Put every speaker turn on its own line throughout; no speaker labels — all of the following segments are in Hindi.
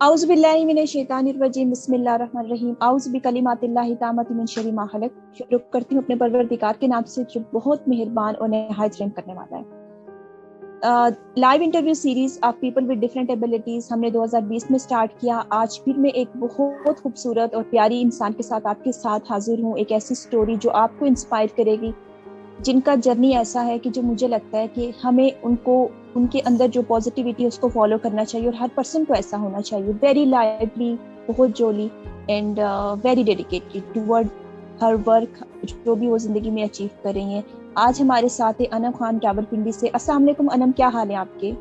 औज़ु बिल्लाहि मिनश शैतानिर रजीम बिस्मिल्लाहिर रहमानिर रहीम औज़ु बिकलिमातिल्लाहि ताम्मति मिन शर्रि मा खलक। शुक्र करती हूँ अपने परवरदिगार के नाम से जो बहुत मेहरबान और निहायत रहम करने वाला है। Live interview series of people with different abilities हमने 2020 में स्टार्ट किया। आज फिर मैं एक बहुत खूबसूरत और प्यारी इंसान के साथ आपके साथ हाजिर हूँ। एक ऐसी स्टोरी जो आपको इंस्पायर करेगी, जिनका जर्नी ऐसा है कि जो मुझे लगता है कि हमें उनके अंदर जो पॉजिटिविटी है उसको फॉलो करना चाहिए और हर पर्सन को ऐसा होना चाहिए। वेरी लाइवली, बहुत jolly and very dedicated toward her work, जो भी वो जिंदगी में अचीव कर रही हैं। आज हमारे साथ है अनम खान रावलपिंडी से। अस्सलाम वालेकुम अनम, क्या हाल है आपके?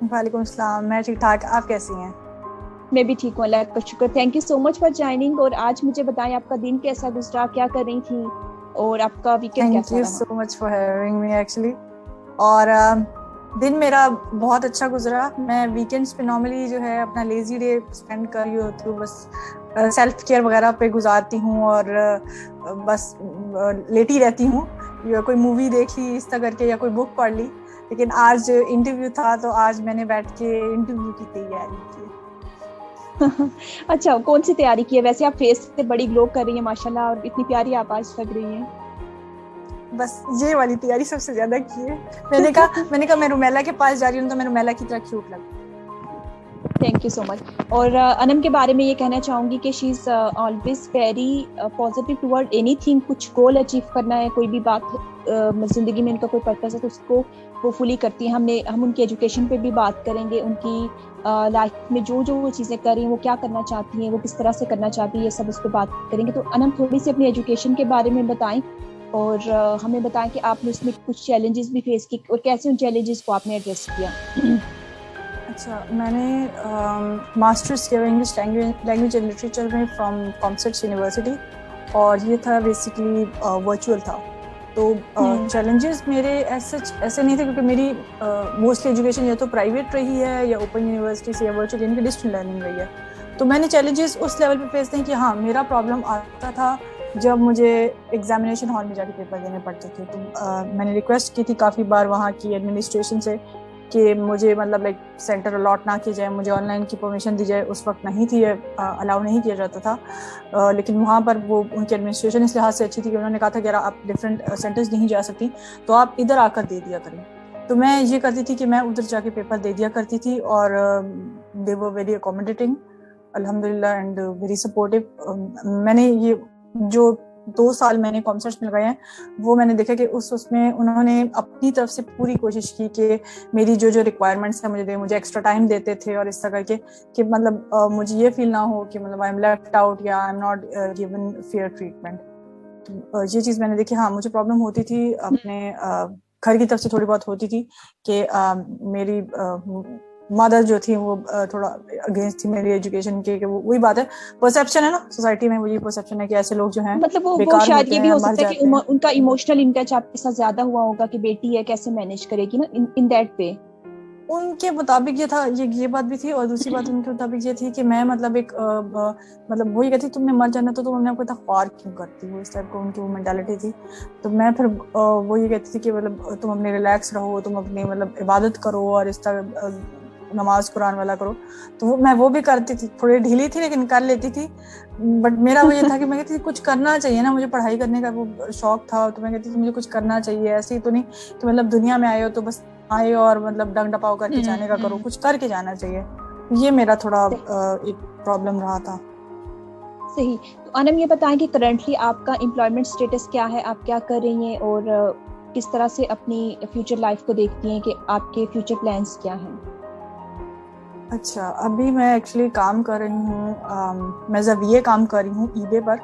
वालेकुम सलाम, मैं ठीक ठाक, आप कैसी हैं?
मैं भी ठीक हूँ, अल्लाह का शुक्र। Thank you so much for joining. और आज मुझे बताएं आपका दिन कैसा गुजरा, क्या कर रही थी और आपका वीकेंड कैसा रहा?
Thank you so much for having me actually. और दिन मेरा बहुत अच्छा गुजरा। मैं वीकेंड्स पे नॉर्मली जो है अपना लेजी डे स्पेंड कर रही होती हूँ, बस सेल्फ केयर वगैरह पे गुजारती हूँ और बस लेटी रहती हूँ, या कोई मूवी देख ली इस तरह करके, या कोई बुक पढ़ ली। लेकिन आज इंटरव्यू था तो आज मैंने बैठ के इंटरव्यू की तैयारी की।
अच्छा, कौन सी तैयारी की है? वैसे आप फेस से बड़ी ग्लो कर रही हैं माशाल्लाह, और इतनी प्यारी आप आज लग रही हैं।
बस ये वाली तैयारी सबसे ज्यादा की है। मैंने कहा मैं रुमेला के पास जा रही हूँ तो मैं रुमेला की तरह क्यूट लगूं।
Thank you so much. और अनम के बारे में ये कहना चाहूँगी कि she is always very positive toward anything. कुछ गोल अचीव करना है, कोई भी बात ज़िंदगी में उनका कोई पर्पस है तो उसको वो फुली करती हैं। हम उनकी एजुकेशन पे भी बात करेंगे, उनकी लाइफ में जो वो चीज़ें कर रही हैं, वो क्या करना चाहती हैं, वो किस तरह से करना चाहती है, ये सब उस पर बात करेंगे। तो अनम थोड़ी सी अपनी एजुकेशन के बारे में बताएं और हमें बताएं कि आपने उसमें कुछ चैलेंजेस भी फेस की और कैसे उन चैलेंजेस को आपने एड्रेस किया।
अच्छा, मैंने मास्टर्स किया इंग्लिश लैंग्वेज एंड लिटरेचर में फ्रॉम कॉमर्स यूनिवर्सिटी, और ये था बेसिकली वर्चुअल था। तो चैलेंजेस मेरे ऐसे नहीं थे, क्योंकि मेरी मोस्टली एजुकेशन या तो प्राइवेट रही है या ओपन यूनिवर्सिटी से, या वर्चुअल यानी कि डिस्टेंस लर्निंग रही है। तो मैंने चैलेंजेस उस लेवल पे फेस नहीं कि हाँ, मेरा प्रॉब्लम आता था जब मुझे एग्जामिनेशन हॉल में जाके पेपर देने पड़ते थे। तो मैंने रिक्वेस्ट की थी काफ़ी बार वहाँ की एडमिनिस्ट्रेशन से कि मुझे मतलब लाइक सेंटर अलॉट ना किया जाए, मुझे ऑनलाइन की परमिशन दी जाए। उस वक्त नहीं थी, अलाउ नहीं किया जाता था। लेकिन वहाँ पर वो उनकी एडमिनिस्ट्रेशन इस लिहाज से अच्छी थी कि उन्होंने कहा था कि अगर आप डिफरेंट सेंटर्स नहीं जा सकती तो आप इधर आकर दे दिया करें। तो मैं ये करती थी कि मैं उधर जाके पेपर दे दिया करती थी, और दे वर वेरी अकोमोडेटिंग अल्हम्दुलिल्लाह एंड वेरी सपोर्टिव। मैंने ये जो 2 साल मैंने कॉमर्स में लगाए हैं, वो मैंने देखा कि उसमें उन्होंने अपनी तरफ से पूरी कोशिश की कि मेरी जो रिक्वायरमेंट्स है मुझे एक्स्ट्रा टाइम देते थे, और इस तरह करके कि मतलब मुझे ये फील ना हो कि मतलब आई एम लेफ्ट आउट या I am not given fair treatment. तो ये चीज़ मैंने देखी। हाँ, मुझे प्रॉब्लम होती थी अपने घर की तरफ से, थोड़ी बहुत होती थी कि मेरी मदर जो थी वो थोड़ा अगेंस्ट थी मेरी एजुकेशन के। वो वही बात है, परसेप्शन है ना सोसाइटी में, वही परसेप्शन है कि ऐसे लोग जो हैं
मतलब वो शायद ये भी हो सकता है कि उनका इमोशनल इनटच आपके साथ ज्यादा हुआ होगा कि बेटी है कैसे मैनेज करेगी ना, इन दैट वे।
उनके मुताबिक ये था, ये बात भी थी। और दूसरी बात उनके मुताबिक ये थी कि मैं मतलब एक मतलब वो ये कहती तुमने मर जाना तो तुम अपने आपको इतना ख्वार क्यों करती हो, इस टाइप का उनकी वो मेंटालिटी थी। तो मैं फिर वो ये कहती थी कि मतलब तुम अपने रिलैक्स रहो, तुम अपनी मतलब इबादत करो और इस तरह नमाज कुरान वाला करो। तो मैं वो भी करती थी, थोड़ी ढीली थी लेकिन कर लेती थी। बट मेरा वो ये था कि मैं कहती थी कुछ करना चाहिए ना, मुझे पढ़ाई करने का वो शौक था। तो मैं कहती थी मुझे कुछ करना चाहिए, ऐसे ही तो नहीं कि मतलब दुनिया में आए हो तो बस आए और मतलब डंग डपाव करके जाने का करो, कुछ करके जाना चाहिए। ये मेरा थोड़ा एक प्रॉब्लम रहा था।
सही। तो अनम ये बताएं कि करंटली आपका एम्प्लॉयमेंट स्टेटस क्या है, आप क्या कर रही हैं और किस तरह से अपनी फ्यूचर लाइफ को देखती हैं कि आपके फ्यूचर प्लान्स क्या हैं?
अच्छा, अभी मैं एक्चुअली काम कर रही हूँ, मैं ज़ाविये काम कर रही हूँ eBay पर,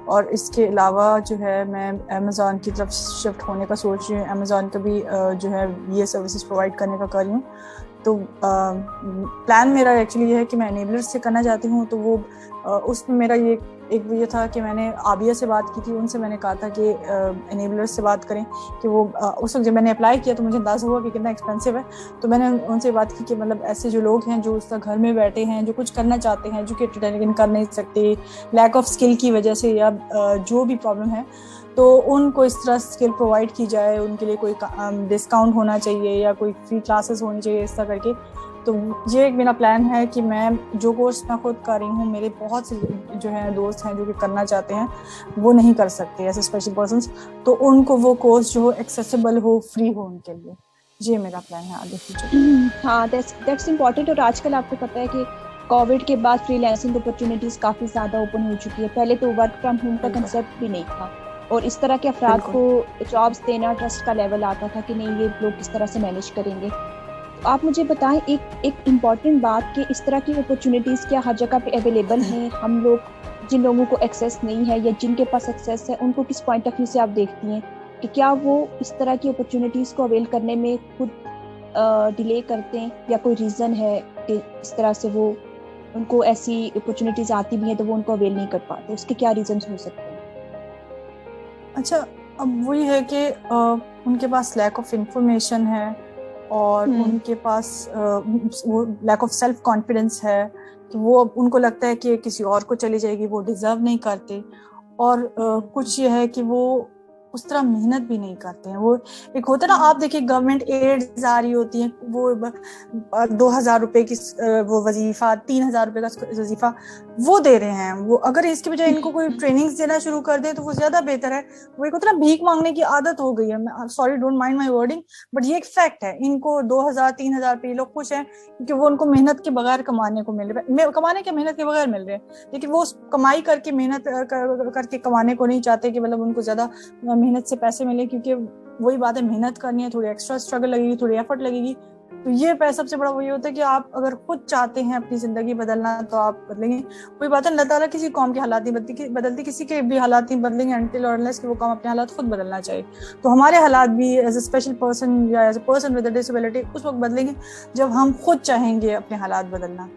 और इसके अलावा जो है मैं अमेज़ॉन की तरफ शिफ्ट होने का सोच रही हूँ। अमेज़ॉन का भी जो है ये सर्विसेज प्रोवाइड करने का कर रही हूँ। तो प्लान मेरा एक्चुअली ये है कि मैं एनेबलर्स से करना चाहती हूँ। तो वो उसमें मेरा ये था कि मैंने आबिया से बात की थी, उनसे मैंने कहा था कि एनेबलर्स से बात करें कि वो उस वक्त जब मैंने अप्लाई किया तो मुझे अंदाज़ा हुआ कि कितना एक्सपेंसिव है। तो मैंने उनसे बात की कि मतलब ऐसे जो लोग हैं जो उस घर में बैठे हैं, जो कुछ करना चाहते हैं, एजुकेटेड है लेकिन कर नहीं सकते, लैक ऑफ स्किल की वजह से या जो भी प्रॉब्लम है, तो उनको इस तरह स्किल प्रोवाइड की जाए। उनके लिए कोई डिस्काउंट होना चाहिए या कोई फ्री क्लासेस होनी चाहिए, इस तरह करके। तो ये एक मेरा प्लान है कि मैं जो कोर्स मैं खुद कर रही हूँ, मेरे बहुत से जो है दोस्त हैं जो कि करना चाहते हैं, वो नहीं कर सकते ऐसे स्पेशल पर्सन्स, तो उनको वो कोर्स जो एक्सेसिबल हो, फ्री हो उनके लिए। ये मेरा प्लान है आगे फ्यूचर।
हाँ, दैट्स इम्पोर्टेंट। और आजकल आपको पता है कि कोविड के बाद फ्रीलांसिंग अपॉर्चुनिटीज काफी ज्यादा ओपन हो चुकी है। पहले तो वर्क फ्रॉम होम का कंसेप्ट भी नहीं था, और इस तरह के अफराद को जॉब्स देना ट्रस्ट का लेवल आता था कि नहीं, ये लोग किस तरह से मैनेज करेंगे। तो आप मुझे बताएं एक इम्पॉर्टेंट बात, कि इस तरह की अपॉर्चुनिटीज क्या हर जगह पे अवेलेबल हैं? हम लोग, जिन लोगों को एक्सेस नहीं है या जिनके पास एक्सेस है, उनको किस पॉइंट ऑफ व्यू से आप देखती हैं कि क्या वो इस तरह की अपॉर्चुनिटीज को अवेल करने में खुद डिले करते हैं, या कोई रीजन है कि इस तरह से वो, उनको ऐसी अपॉर्चुनिटीज आती भी हैं तो वो उनको अवेल नहीं कर पाते? उसके क्या रीजंस हो सकते हैं?
अच्छा, अब वही है कि उनके पास लैक ऑफ इंफॉर्मेशन है, और उनके पास वो लैक ऑफ सेल्फ कॉन्फिडेंस है, कि वो उनको लगता है कि किसी और को चली जाएगी, वो डिजर्व नहीं करते। और कुछ ये है कि वो उस तरह मेहनत भी नहीं करते हैं। वो एक होता है ना, आप देखिए गवर्नमेंट एड्स आ रही होती हैं, वो 2,000 रुपए की वो वजीफा, 3,000 रुपए का वजीफा वो दे रहे हैं। वो अगर इसके बजाय इनको कोई ट्रेनिंग्स देना शुरू कर दे तो वो ज्यादा बेहतर है। वो एक होता है ना, भीख मांगने की आदत हो गई है। Sorry, don't mind my wording, but ये एक फैक्ट है। इनको 2,000 3,000 रुपए लोग खुश हैं क्योंकि वो उनको मेहनत के बगैर कमाने को मिल रहा है, कमाने के मेहनत के बगैर मिल रहे हैं। लेकिन वो कमाई करके, मेहनत करके कमाने को नहीं चाहते कि मतलब उनको ज्यादा मेहनत से पैसे मिले, क्योंकि वही बात है, मेहनत करनी है, थोड़ी एक्स्ट्रा स्ट्रगल लगेगी, थोड़ी एफर्ट लगेगी। तो ये सबसे बड़ा वही होता है कि आप अगर खुद चाहते हैं अपनी जिंदगी बदलना तो आप बदलेंगे। वही बात है, अल्लाह ताला किसी कौम के हालात नहीं बदलती, किसी के भी हालात नहीं बदलेंगे अनटिल और अनलेस कि वो कौम अपने हालात खुद बदलना चाहिए। तो हमारे हालात भी एज ए स्पेशल पर्सन या as a person with a disability उस वक्त बदलेंगे जब हम खुद चाहेंगे अपने हालात बदलना,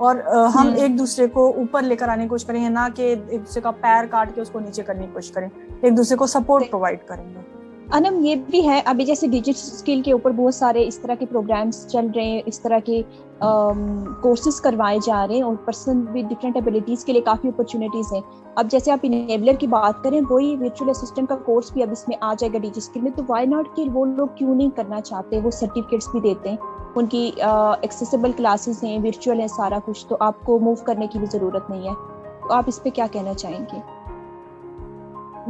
और हम एक दूसरे को ऊपर लेकर आने की कोशिश करेंगे, ना कि एक दूसरे का पैर काट के उसको नीचे करने की कोशिश करें। एक दूसरे को सपोर्ट प्रोवाइड करेंगे।
अनम, ये भी है, अभी जैसे डिजिटल स्किल के ऊपर बहुत सारे इस तरह के प्रोग्राम्स चल रहे हैं, इस तरह के कोर्सेज करवाए जा रहे हैं, और पर्सन विद डिफरेंट एबिलिटीज के लिए काफ़ी अपॉर्चुनिटीज़ हैं। अब जैसे आप इनेबलर की बात करें, वही वर्चुअल असिस्टेंट का कोर्स भी अब इसमें आ जाएगा डिजिटल स्किल में। तो वाई नॉट कि वो लोग क्यों नहीं करना चाहते? वो सर्टिफिकेट्स भी देते हैं, उनकी एक्सेसिबल क्लासेस हैं, वर्चुअल है सारा कुछ, तो आपको मूव करने की भी ज़रूरत नहीं है। तो आप इस पर क्या कहना चाहेंगे?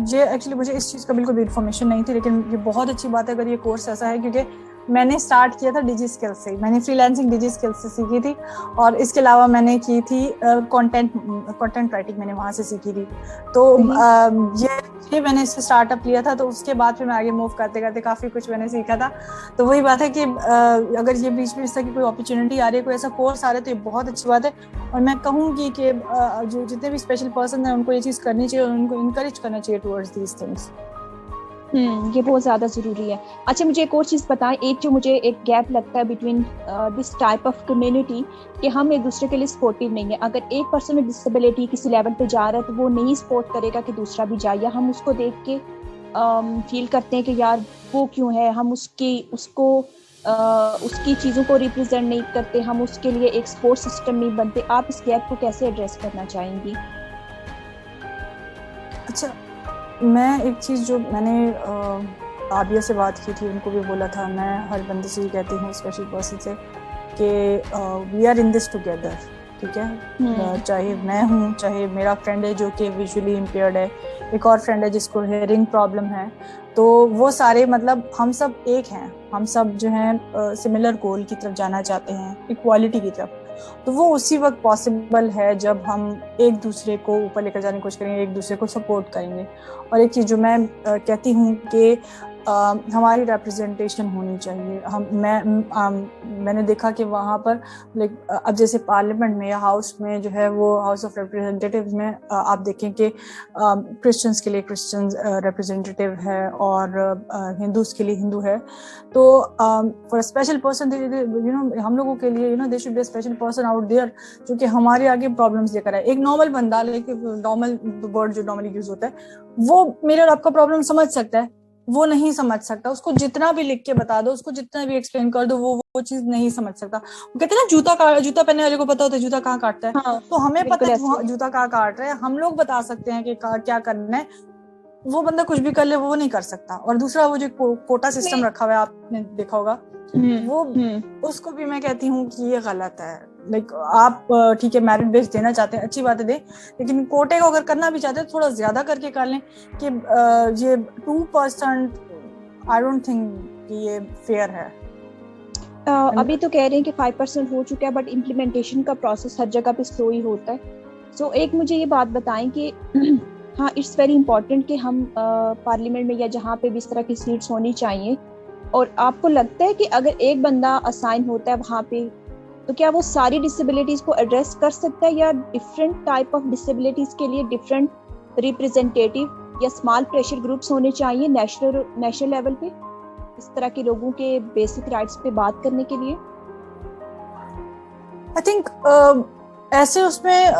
ये एक्चुअली मुझे इस चीज़ का बिल्कुल भी इन्फॉर्मेशन नहीं थी, लेकिन ये बहुत अच्छी बात है अगर ये कोर्स ऐसा है, क्योंकि मैंने स्टार्ट किया था डिजी स्किल्स से। मैंने फ्रीलांसिंग डिजी स्किल्स से सीखी थी, और इसके अलावा मैंने की थी कंटेंट राइटिंग, मैंने वहाँ से सीखी थी। तो ये मैंने इससे स्टार्टअप लिया था, तो उसके बाद फिर मैं आगे मूव करते करते काफ़ी कुछ मैंने सीखा था। तो वही बात है कि अगर ये बीच में इस तरह की कोई अपॉर्चुनिटी आ रही है, कोई ऐसा कोर्स आ रहा है, तो ये बहुत अच्छी बात है। और मैं कहूँगी कि जो जितने भी स्पेशल पर्सन हैं उनको ये चीज़ करनी चाहिए, और उनको इनकरेज करना चाहिए टुवर्ड्स दीज थिंग्स।
ये बहुत ज़्यादा ज़रूरी है। अच्छा, मुझे एक और चीज़ बताएं, एक जो मुझे एक गैप लगता है between this type of community, कि हम एक दूसरे के लिए सपोर्टिव नहीं है। अगर एक पर्सन में डिसेबिलिटी किसी लेवल पे जा रहा है तो वो नहीं सपोर्ट करेगा कि दूसरा भी जाए, या हम उसको देख के फील करते हैं कि यार वो क्यों है, हम उसकी चीज़ों को रिप्रेजेंट नहीं करते, हम उसके लिए एक सपोर्ट सिस्टम नहीं बनते। आप इस गैप को कैसे एड्रेस करना चाहेंगी?
अच्छा, मैं एक चीज़ जो मैंने आबिया से बात की थी, उनको भी बोला था, मैं हर बंदे से ये कहती हूँ, स्पेशल पर्सन से, कि we are in this together, ठीक है? चाहे मैं हूँ, चाहे मेरा फ्रेंड है जो कि विजुअली इम्पेयर्ड है, एक और फ्रेंड है जिसको हेयरिंग प्रॉब्लम है, तो वो सारे मतलब हम सब एक हैं। हम सब जो हैं सिमिलर गोल की तरफ जाना चाहते हैं, इक्वालिटी की तरफ। तो वो उसी वक्त पॉसिबल है जब हम एक दूसरे को ऊपर लेकर जाने की कोशिश करेंगे, एक दूसरे को सपोर्ट करेंगे। और एक चीज़ जो मैं कहती हूँ कि हमारी रिप्रेजेंटेशन होनी चाहिए। मैंने देखा कि वहाँ पर लाइक अब जैसे पार्लियामेंट में या हाउस में जो है, वो हाउस ऑफ रिप्रेजेंटेटिव्स में आप देखें कि क्रिश्चियंस के लिए क्रिश्चियन रिप्रेजेंटेटिव है, और हिंदूज के लिए हिंदू है। तो for special person, you know, हम लोगों के लिए, you know, there should be a special person out there जो कि हमारे आगे प्रॉब्लम्स लेकर आए। एक नॉर्मल बंदा, लेकिन नॉर्मल वर्ड जो नॉर्मली यूज होता है, वो मेरे और आपका प्रॉब्लम समझ सकता है, वो नहीं समझ सकता। उसको जितना भी लिख के बता दो, उसको जितना भी एक्सप्लेन कर दो, वो चीज नहीं समझ सकता। वो कहते हैं ना, जूता पहनने वाले को पता होता है जूता कहाँ काटता है। तो हमें पता है जूता कहाँ काट रहा है, हम लोग बता सकते हैं कि क्या करना है। वो बंदा कुछ भी कर ले वो नहीं कर सकता। और दूसरा वो जो कोटा सिस्टम रखा हुआ है, आपने देखा होगा, वो उसको भी मैं कहती हूँ कि ये गलत है। लाइक आप ठीक है मेरिट बेस देना चाहते हैं, अच्छी बात है दे, लेकिन कोटे को अगर करना भी चाहते हैं थोड़ा ज्यादा करके कर लें कि ये 2% आई डोंट थिंक कि ये फेयर है।
अभी तो कह रहे हैं कि 5% हो चुका है, बट इम्प्लीमेंटेशन का प्रोसेस हर जगह पे स्लो ही होता है। सो एक मुझे ये बात बताएं कि हाँ, इट्स वेरी इंपॉर्टेंट कि हम पार्लियामेंट में या जहाँ पे भी इस तरह की सीट्स होनी चाहिए, और आपको लगता है कि अगर एक बंदा असाइन होता है वहाँ पे, तो क्या वो सारी डिसेबिलिटीज को एड्रेस कर सकता है, या डिफरेंट टाइप ऑफ डिसेबिलिटीज के लिए डिफरेंट रिप्रेजेंटेटिव या स्मॉल प्रेशर ग्रुप्स होने चाहिए नेशनल लेवल पे इस तरह के लोगों के बेसिक राइट्स पे बात करने के लिए?
आई थिंक ऐसे उसमें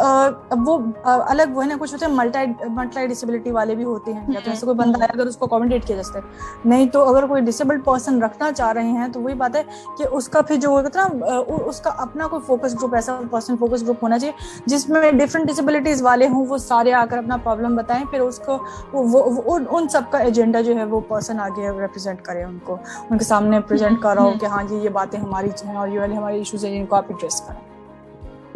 वो अलग वो है ना, कुछ होते हैं मल्टी डिसेबिलिटी वाले भी होते हैं, या तो ऐसे कोई बंदा है अगर उसको अकोमोडेट किया जा सकता है। नहीं तो अगर कोई डिसेबल्ड पर्सन रखना चाह रहे हैं तो वही बात है कि उसका फिर जो होगा ना उसका अपना कोई फोकस ग्रुप, ऐसा पर्सन फोकस ग्रुप होना चाहिए जिसमें डिफरेंट डिसेबिलिटीज वाले हों, वो सारे आकर अपना प्रॉब्लम बताएं, फिर उसको उन सबका एजेंडा जो है वो पर्सन आगे रिप्रेजेंट करे, उनको उनके सामने प्रेजेंट कर रहा हो कि हाँ ये बातें हमारी हैं और ये वाले हमारे इशूज हैं जिनको आप एड्रेस करें।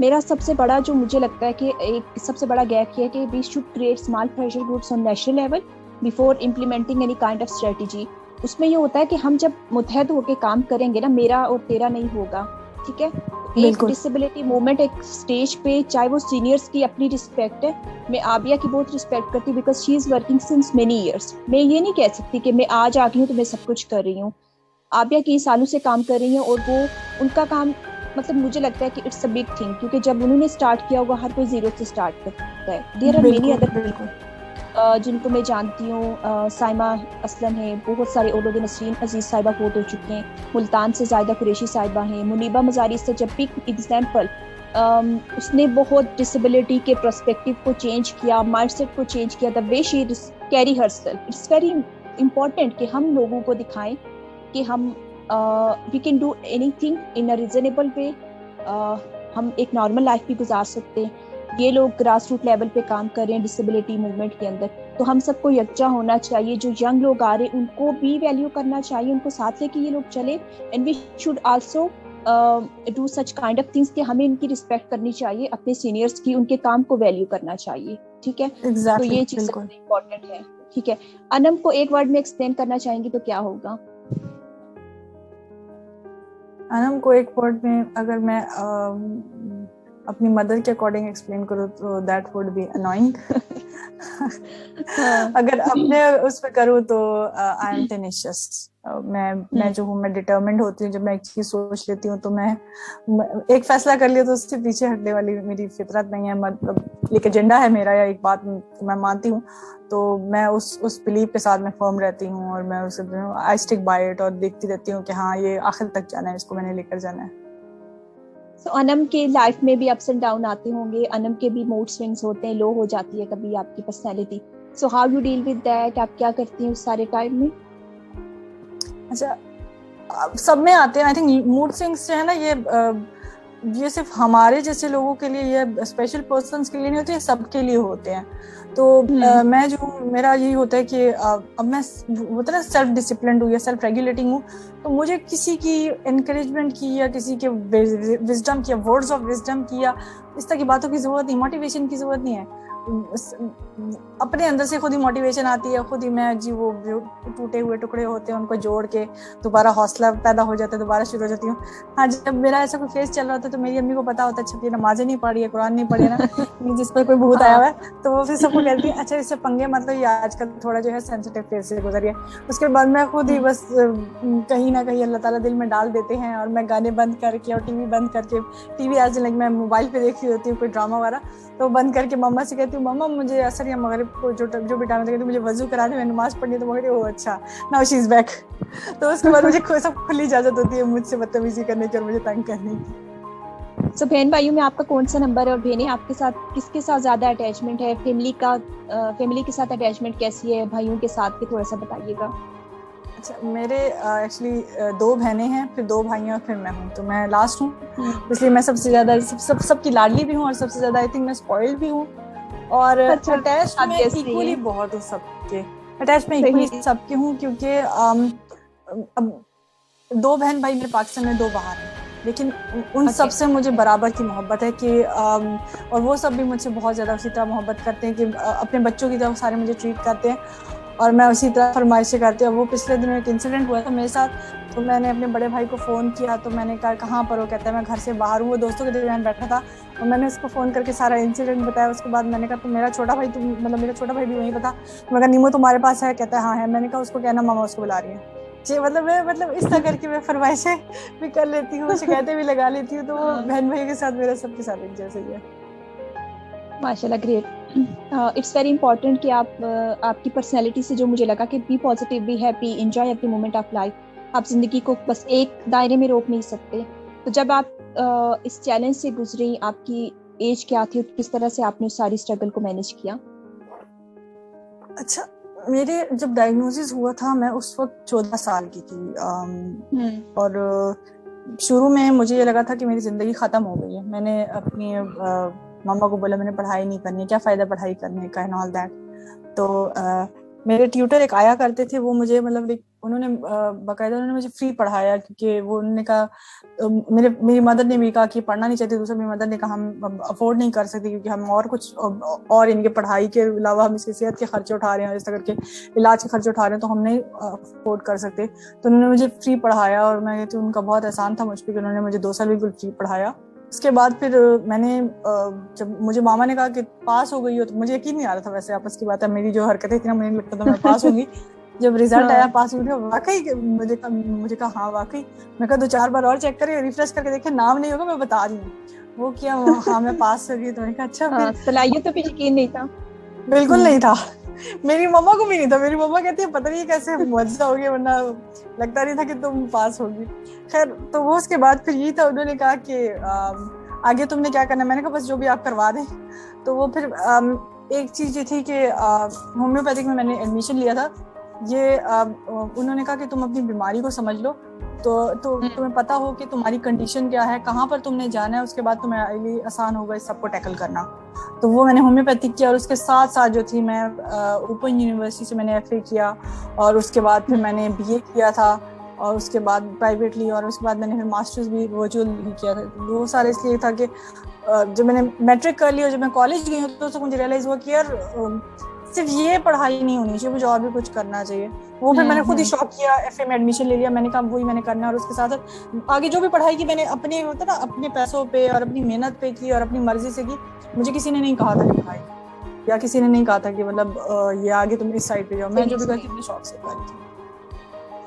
मेरा सबसे बड़ा जो मुझे लगता है कि एक सबसे बड़ा गैप ये है कि we should create small pressure groups on national level before implementing any kind of strategy. उसमें ये होता है कि हम जब मुतहद होकर काम करेंगे ना, मेरा और तेरा नहीं होगा, ठीक है? एक डिसेबिलिटी मूवमेंट एक स्टेज पे, चाहे वो सीनियर्स की अपनी रिस्पेक्ट है, मैं आबिया की बहुत रिस्पेक्ट करती हूँ because she is working since many years. मैं ये नहीं कह सकती कि मैं आज आ गई हूँ तो मैं सब कुछ कर रही हूँ। आबिया कई सालों से काम कर रही है और वो उनका काम मतलब मुझे लगता है कि इट्स अ बिग थिंग, क्योंकि जब उन्होंने स्टार्ट किया होगा हर कोई जीरो से स्टार्ट करता है। देयर आर मेनी अदर जिनको मैं जानती हूँ, साइमा असलम है, बहुत सारे और लोग, नसरीन अजीज साहिबा फोट हो चुके हैं, मुल्तान से ज़ायदा कुरैशी साहिबा हैं, मुनीबा मजारी से जब भी एग्जाम्पल, उसने बहुत डिसेबिलिटी के पर्सपेक्टिव को चेंज किया, माइंडसेट को चेंज किया, the way she carry herself. It's very important कि हम लोगों को दिखाएं कि हम we can do anything in a reasonable way। हम एक नॉर्मल लाइफ भी गुजार सकते हैं। ये लोग ग्रास रूट लेवल पे काम कर रहे हैं डिसेबिलिटी मूवमेंट के अंदर, तो हम सबको यकजा होना चाहिए। जो यंग लोग आ रहे हैं उनको भी वैल्यू करना चाहिए, उनको साथ लेके ये लोग चले। And we should also do such kind of things कि हमें इनकी रिस्पेक्ट करनी चाहिए, अपने सीनियर्स की, उनके काम को वैल्यू करना चाहिए, ठीक है? तो ये चीज सबसे इम्पोर्टेंट है, ठीक है? अनम को एक वर्ड में एक्सप्लेन करना चाहेंगी तो क्या होगा?
अनम को एक वर्ड में अगर मैं अपनी मदर के अकॉर्डिंग एक्सप्लेन करूँ तो दैट वुड बी अनोइंग। अगर अपने उस पे करूँ तो आई एम टेनिशियस। मैं जो हूँ, मैं डिटर्मिन्ड होती हूँ। जब मैं एक चीज सोच लेती हूँ तो मैं एक फैसला कर लिया तो उससे पीछे हटने वाली मेरी फितरत नहीं है। मतलब एक एजेंडा है मेरा या एक बात मैं मानती हूँ तो मैं उस बिलीव के साथ मैं फर्म रहती हूँ और मैं उसे आई स्टिक बाय इट और देखती रहती हूँ कि हाँ ये आखिर तक जाना है, इसको मैंने लेकर जाना है।
So, अनम के लाइफ में भी अप्स एंड डाउन आते होंगे, अनम के भी मूड स्विंग्स होते हैं, लो हो जाती है कभी आपकी personality. So how you deal with that? आप क्या करती हैं उस सारे टाइम में?
अच्छा, सब में आते हैं। आई थिंक मूड स्विंग्स जो है ना ये सिर्फ हमारे जैसे लोगों के लिए या स्पेशल पर्सन्स के लिए नहीं होते, ये सबके लिए होते हैं। तो मैं जो मेरा यही होता है कि अब मैं होता है ना सेल्फ डिसिप्लिन्ड हूँ या सेल्फ रेगुलेटिंग हूँ, तो मुझे किसी की एनकरेजमेंट की या किसी के विजडम की या वर्ड्स ऑफ विजडम की या इस तरह की बातों की जरूरत नहीं, मोटिवेशन की जरूरत नहीं है। अपने अंदर से खुद ही मोटिवेशन आती है, खुद ही मैं जी वो टूटे हुए टुकड़े होते हैं उनको जोड़ के दोबारा हौसला पैदा हो जाता है, दोबारा शुरू हो जाती हूँ। हाँ, जब मेरा ऐसा कोई फेस चल रहा होता है तो मेरी अम्मी को पता होता है अच्छा ये नमाजें नहीं पढ़ी है, कुरान नहीं पढ़ी है ना, जिस पर कोई भूत आया हुआ है, तो वो फिर सबको कहती है अच्छा इससे पंगे मतलब ये आजकल थोड़ा जो है सेंसिटिव फेस से गुजरी है। उसके बाद मैं खुद ही बस कहीं ना कहीं अल्लाह ताला दिल में डाल देते हैं और मैं गाने बंद करके और टीवी बंद करके, टीवी आज लाइक मैं मोबाइल पे देख रही होती हूँ कोई ड्रामा वगैरह, तो बंद करके मम्मा से कहती हूँ मम्मा मुझे असर या मगरिब को जो भी टाइम कहती मुझे वजू करा दे, मैं नमाज पढ़नी, तो मगर ओह अच्छा नाउ शी इज बैक। तो उसके बाद मुझे सब खुली इजाजत होती है मुझसे बदतमीजी करने की और मुझे तंग करने की।
So, बहन भाइयों में आपका कौन सा नंबर है और बहनें आपके साथ किसके साथ ज्यादा अटैचमेंट है? फैमिली के साथ अटैचमेंट कैसी है? भाइयों के साथ भी थोड़ा सा बताइएगा।
अच्छा, मेरे एक्चुअली 2 बहनें हैं, फिर 2 भाई हैं और फिर मैं हूँ, तो मैं लास्ट हूँ, इसलिए मैं सबसे ज्यादा सबकी लाडली भी हूँ और सबसे ज्यादा आई थिंक मैं स्पॉइल्ड भी हूँ और अटैच्ड में इक्वली बहुत हूँ सबके। अटैच मैं
सही।
इक्वली सबके हूँ, क्योंकि अब 2 बहन भाई मेरे पाकिस्तान में, 2 बाहर हैं, लेकिन उन सब
ओके।
से मुझे बराबर की मोहब्बत है कि और वो सब भी मुझसे बहुत ज़्यादा उसी तरह मोहब्बत करते हैं कि अपने बच्चों की तरह सारे मुझे ट्रीट करते हैं, और मैं उसी तरह फरमाइशें करती हूँ। वो पिछले दिनों एक इंसिडेंट हुआ था मेरे साथ, तो मैंने अपने बड़े भाई को फ़ोन किया, तो मैंने कहा कहाँ पर हो, कहता है मैं घर से बाहर हूँ। वो दोस्तों के दरमियान बैठा था, और मैंने उसको फ़ोन करके सारा इंसिडेंट बताया। उसके बाद मैंने कहा, तो मेरा छोटा भाई, तुम मतलब मेरा छोटा भाई भी वहीं पता। मैं कहा नीमो तुम्हारे पास है? कहता है हाँ है। मैंने कहा उसको कहना मामा उसको बुला रही है जी। मतलब इस तरह करके मैं फरमाइशें भी कर लेती हूँ, शिकायतें भी लगा लेती हूँ। तो वो बहन भाई के साथ मेरा सबके साथ एक जैसे ही है।
माशाल्लाह, ग्रेट। इट्स वेरी इंपॉर्टेंट कि आप आपकी पर्सनैलिटी से जो मुझे लगा कि be positive, be happy, enjoy every moment of life. आप जिंदगी को बस एक दायरे में रोक नहीं सकते। तो जब आप इस चैलेंज से गुजरी, आपकी एज क्या थी, किस तरह से आपने उस सारी स्ट्रगल को मैनेज किया?
अच्छा, मेरे जब डायग्नोसिस हुआ था मैं उस वक्त 14 साल की थी। और शुरू में मुझे ये लगा था कि मेरी ज़िंदगी ख़त्म हो गई है। मैंने अपनी मम्मा को बोला मैंने पढ़ाई नहीं करनी है, क्या फ़ायदा पढ़ाई करने का एंड ऑल दैट। तो मेरे ट्यूटर एक आया करते थे, वो मुझे मतलब उन्होंने बाकायदा उन्होंने मुझे फ्री पढ़ाया, क्योंकि वो उन्होंने कहा मेरी मदर ने भी कहा कि पढ़ना नहीं चाहती। दूसरा मेरी मदर ने कहा हम अफोर्ड नहीं कर सकते, क्योंकि हम और कुछ और इनके पढ़ाई के अलावा हम इसकी सेहत के खर्चे उठा रहे हैं और इस तरह करके इलाज के खर्चे उठा रहे हैं, तो हम नहीं अफोर्ड कर सकते। तो उन्होंने मुझे फ्री पढ़ाया, और मैं कहती हूँ उनका बहुत एहसान था मुझ पर कि उन्होंने मुझे 2 साल बिल्कुल फ्री पढ़ाया। उसके बाद फिर मैंने जब मुझे मामा ने कहा कि पास हो गई हो, तो मुझे यकीन नहीं आ रहा था। वैसे आपस की बात है, मेरी जो हरकतें थी ना, मुझे नहीं लगता था मैं पास होंगी। जब रिजल्ट आया पास हुई, वाकई मुझे कहा हाँ वाकई। मैं कहा 2-4 बार और चेक करें, रिफ्रेश करके देखे, नाम नहीं होगा मैं बता रही हूँ। वो किया, हाँ मैं पास हो गई। तो मैंने कहा अच्छा। फिर
सलाहियतों पे यकीन नहीं था?
बिल्कुल नहीं था। मेरी मम्मा को भी नहीं था। मेरी मम्मा कहती है पता नहीं कैसे मुआवजा हो गया, वरना लगता नहीं था कि तुम पास होगी। खैर, तो वो उसके बाद फिर यही था, उन्होंने कहा कि आगे तुमने क्या करना। मैंने कहा बस जो भी आप करवा दें। तो वो फिर एक चीज़ ये थी कि होम्योपैथिक में मैंने एडमिशन लिया था। ये उन्होंने कहा कि तुम अपनी बीमारी को समझ लो, तो तुम्हें पता हो कि तुम्हारी कंडीशन क्या है, कहाँ पर तुमने जाना है, उसके बाद तुम्हें आसान होगा इस सबको टैकल करना। तो वो मैंने होम्योपैथिक किया, और उसके साथ साथ जो थी मैं ओपन यूनिवर्सिटी से मैंने FA किया, और उसके बाद फिर मैंने BA किया था, और उसके बाद प्राइवेटली, और उसके बाद मैंने फिर मास्टर्स भी वर्चुअल ही किया था। वो सारे इसलिए था कि जब मैंने मैट्रिक कर लिया, जब मैं कॉलेज गई हूँ, तो मुझे रियलाइज हुआ कि यार सिर्फ ये पढ़ाई नहीं होनी चाहिए, मुझे और भी कुछ करना चाहिए। वो फिर मैंने खुद ही शौक किया, FA में एडमिशन ले लिया। मैंने कहा वही मैंने करना है, और उसके साथ आगे जो भी पढ़ाई की मैंने अपने होता ना अपने पैसों पे और अपनी मेहनत पे की और अपनी मर्जी से की। मुझे किसी ने नहीं कहा था कि भाई, या किसी ने नहीं कहा था कि मतलब ये आगे तुम इस साइड पे जाओ। मैं जो भी करती अपने शौक से कर रही थी।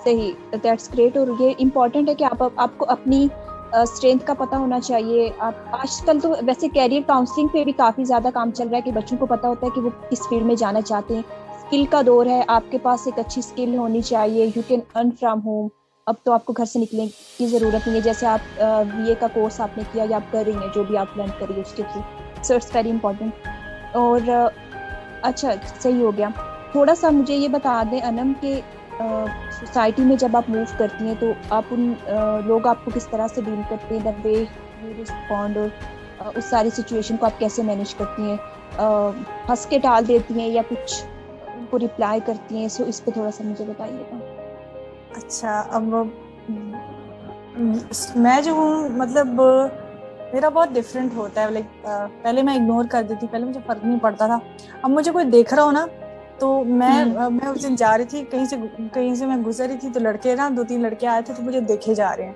सही, दैट्स ग्रेट। और ये इम्पोर्टेंट है कि आपको अपनी स्ट्रेंथ का पता होना चाहिए। आप आजकल तो वैसे कैरियर काउंसलिंग पे भी काफ़ी ज़्यादा काम चल रहा है कि बच्चों को पता होता है कि वो किस फील्ड में जाना चाहते हैं। स्किल का दौर है, आपके पास एक अच्छी स्किल होनी चाहिए। You can earn from home. अब तो आपको घर से निकलने की ज़रूरत नहीं है। जैसे आप BA का कोर्स आपने किया या आप कर रही हैं, जो भी आप लर्न करिए उसके through. So it's very important. और अच्छा, सही हो गया। थोड़ा सा मुझे ये बता दें अनम के सोसाइटी में जब आप मूव करती हैं, तो आप उन लोग आपको किस तरह से डील करते हैं, द वे यू रिस्पॉन्ड, और उस सारी सिचुएशन को आप कैसे मैनेज करती हैं? हंस के टाल देती हैं या कुछ उनको रिप्लाई करती हैं? सो इस पे थोड़ा सा मुझे बताइएगा।
अच्छा, अब मैं जो हूँ मतलब मेरा बहुत डिफरेंट होता है। लाइक पहले मैं इग्नोर कर देती, पहले मुझे फर्क नहीं पड़ता था। अब मुझे कोई देख रहा हो ना, तो मैं उस दिन जा रही थी, कहीं से मैं गुजर रही थी, तो लड़के ना 2-3 लड़के आए थे, तो मुझे देखे जा रहे हैं।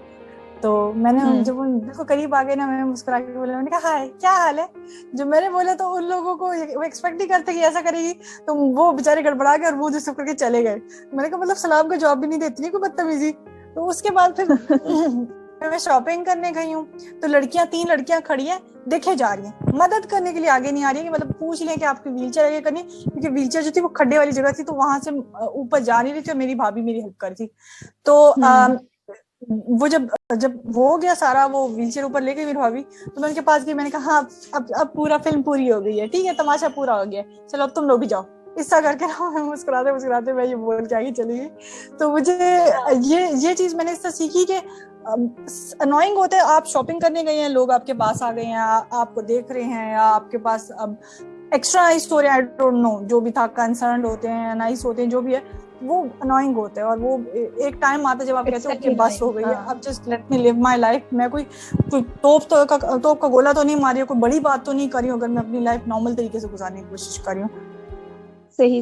तो मैंने जब उन बिल्कुल करीब आ गए ना, मैंने मुस्कुरा के बोला, मैंने कहा हाय क्या हाल है। जब मैंने बोला तो उन लोगों को वो एक्सपेक्ट नहीं करते कि ऐसा करेगी, तो वो बेचारे गड़बड़ा गए और मुंह सब करके चले गए। मैंने कहा मतलब सलाम का जवाब भी नहीं देती, कोई बदतमीजी। तो उसके बाद फिर मैं शॉपिंग करने गई हूँ, तो 3 लड़कियां खड़ी हैं, देखे जा रही हैं, मदद करने के लिए आगे नहीं आ रही है कि मतलब पूछ लें कि आपकी व्हीलचेयर आगे करनी, क्योंकि व्हीलचेयर जो थी वो खड्डे वाली जगह थी, तो वहां से ऊपर जा नहीं रही थी, और मेरी भाभी मेरी हेल्प कर थी। तो वो जब वो हो गया सारा, वो व्हीलचेयर ऊपर ले गई मेरी भाभी, तो मैं उनके पास गई। मैंने कहा हाँ अब पूरा फिल्म पूरी हो गई है, ठीक है, तमाशा पूरा हो गया, चलो अब तुम लोग भी जाओ। इस तरह करके मैं मुस्कुराते मैं ये बोल के आगे चली गई। तो मुझे ये चीज मैंने इससे सीखी कि अनोइंग होता है, आप शॉपिंग करने गए हैं, लोग आपके पास आ गए हैं, आपको देख रहे हैं, या आपके पास अब एक्स्ट्रा नाइस हो रहे हैं, आई डोंट नो, जो भी था कंसर्न होते हैं, नाइस होते हैं, जो भी है वो अनोइंग होते हैं। और वो एक टाइम आता है जब आप कहते हो कि बस हो गई है, अब just let me live my life. मैं कोई तोप का गोला तो नहीं मारी, कोई बड़ी बात तो नहीं करी हूँ, अगर मैं अपनी लाइफ नॉर्मल तरीके से गुजारने की कोशिश कर रही हूँ।
सही